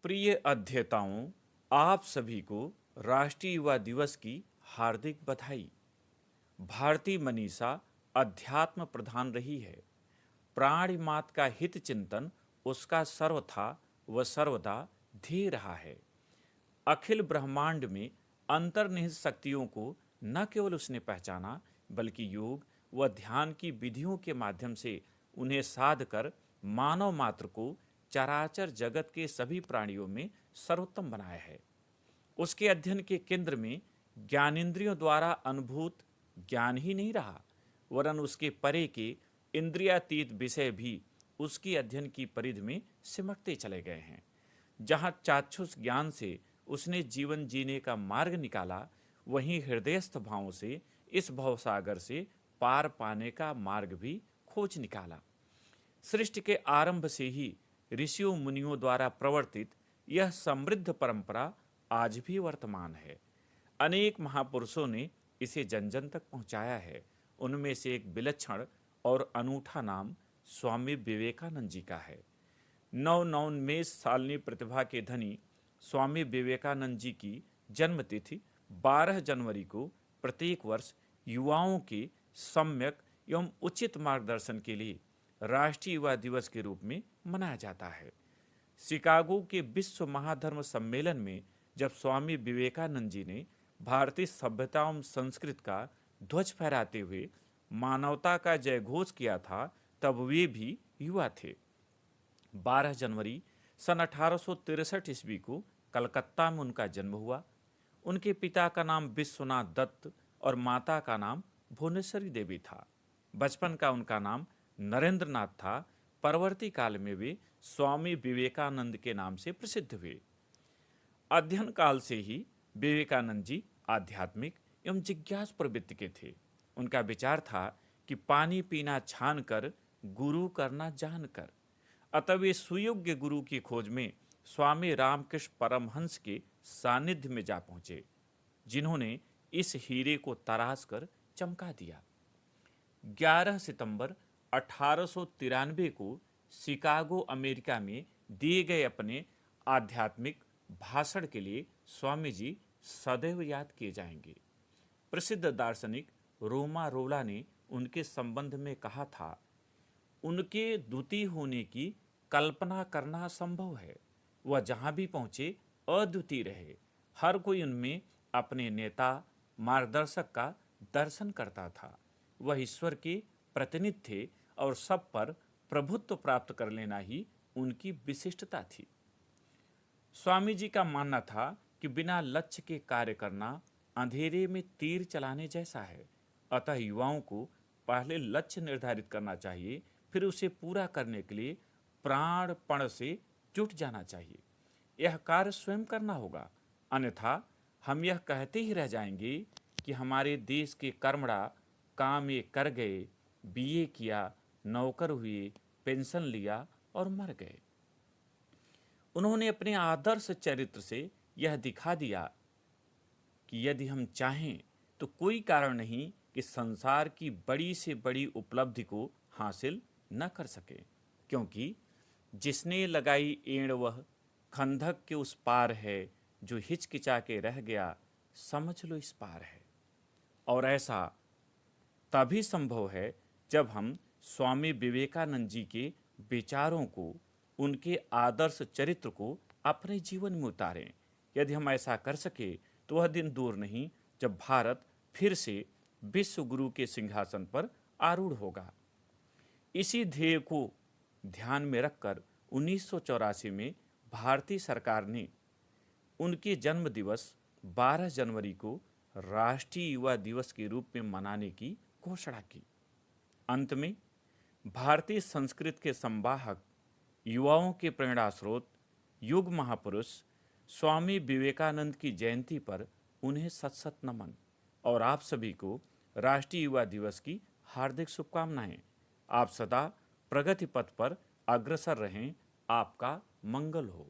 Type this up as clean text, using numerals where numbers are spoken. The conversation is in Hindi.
प्रिय अध्येताओं, आप सभी को राष्ट्रीय युवा दिवस की हार्दिक बधाई। भारतीय मनीषा अध्यात्म प्रधान रही है। प्राणी मात का हित चिंतन उसका सर्वथा व सर्वदा ध्येय रहा है। अखिल ब्रह्मांड में अंतर्निहित शक्तियों को न केवल उसने पहचाना, बल्कि योग व ध्यान की विधियों के माध्यम से उन्हें साध कर मानव मात्र को चराचर जगत के सभी प्राणियों में सर्वोत्तम बनाया है। उसके अध्ययन के केंद्र में ज्ञानेंद्रियों द्वारा अनुभूत ज्ञान ही नहीं रहा, वरन उसके परे के इंद्रियातीत विषय भी उसकी अध्ययन की परिधि में सिमटते चले गए हैं। जहाँ चाक्षुष ज्ञान से उसने जीवन जीने का मार्ग निकाला, वहीं हृदयस्थ भावों से इस भवसागर से पार पाने का मार्ग भी खोज निकाला। सृष्टि के आरंभ से ही ऋषियों मुनियों द्वारा प्रवर्तित यह समृद्ध परंपरा आज भी वर्तमान है। अनेक महापुरुषों ने इसे जन जन तक पहुंचाया है। उनमें से एक विलक्षण और अनूठा नाम स्वामी विवेकानंद जी का है। नवोन्मेष सालनी प्रतिभा के धनी स्वामी विवेकानंद जी की जन्मतिथि 12 जनवरी को प्रत्येक वर्ष युवाओं के सम्यक एवं उचित मार्गदर्शन के लिए राष्ट्रीय युवा दिवस के रूप में मनाया जाता है। शिकागो के विश्व महाधर्म सम्मेलन में जब स्वामी विवेकानंद जी ने भारतीय सभ्यता एवं संस्कृति का ध्वज फहराते हुए मानवता का जय घोष किया था, तब वे भी युवा थे। 12 जनवरी सन 1863 ईस्वी को कलकत्ता में उनका जन्म हुआ। उनके पिता का नाम विश्वनाथ दत्त और माता का नाम भुवनेश्वरी देवी था। बचपन का उनका नाम नरेंद्र नाथ था। परवर्ती काल में वे स्वामी विवेकानंद के नाम से प्रसिद्ध हुए। अध्ययन काल से ही विवेकानंद जी आध्यात्मिक एवं जिज्ञासु प्रवृत्ति के थे। उनका विचार था कि पानी पीना छान कर, गुरु करना जान कर। अतः वे सुयोग्य गुरु की खोज में स्वामी रामकृष्ण परमहंस के सानिध्य में जा पहुंचे, जिन्होंने इस हीरे को तराश कर चमका दिया। 11 सितंबर 1893 को शिकागो अमेरिका में दिए गए अपने आध्यात्मिक भाषण के लिए स्वामी जी सदैव याद किए जाएंगे। प्रसिद्ध दार्शनिक रोमा रोला ने उनके संबंध में कहा था, उनके द्वितीय होने की कल्पना करना संभव है। वह जहां भी पहुंचे अद्वितीय रहे। हर कोई उनमें अपने नेता मार्गदर्शक का दर्शन करता था। वह ईश्वर के प्रतिनिधि थे और सब पर प्रभुत्व प्राप्त कर लेना ही उनकी विशिष्टता थी। स्वामी जी का मानना था कि बिना लक्ष्य के कार्य करना अंधेरे में तीर चलाने जैसा है। अतः युवाओं को पहले लक्ष्य निर्धारित करना चाहिए, फिर उसे पूरा करने के लिए प्राणपण से जुट जाना चाहिए। यह कार्य स्वयं करना होगा, अन्यथा हम यह कहते ही रह जाएंगे कि हमारे देश के कर्मड़ा काम ये कर गए, बीए किया, नौकर हुए, पेंशन लिया और मर गए। उन्होंने अपने आदर्श चरित्र से यह दिखा दिया कि यदि हम चाहें तो कोई कारण नहीं कि संसार की बड़ी से बड़ी उपलब्धि को हासिल न कर सके, क्योंकि जिसने लगाई एड़ वह खंधक के उस पार है, जो हिचकिचा के रह गया समझ लो इस पार है। और ऐसा तभी संभव है जब हम स्वामी विवेकानंद जी के विचारों को, उनके आदर्श चरित्र को अपने जीवन में उतारें। यदि हम ऐसा कर सके तो वह दिन दूर नहीं जब भारत फिर से विश्व गुरु के सिंहासन पर आरूढ़ होगा। इसी ध्येय को ध्यान में रखकर 1984 में भारतीय सरकार ने उनके जन्म दिवस 12 जनवरी को राष्ट्रीय युवा दिवस के रूप में मनाने की घोषणा की। अंत में भारतीय संस्कृति के संवाहक, युवाओं के प्रेरणा स्रोत, युग महापुरुष स्वामी विवेकानंद की जयंती पर उन्हें सत सत नमन और आप सभी को राष्ट्रीय युवा दिवस की हार्दिक शुभकामनाएं। आप सदा प्रगति पथ पर अग्रसर रहें। आपका मंगल हो।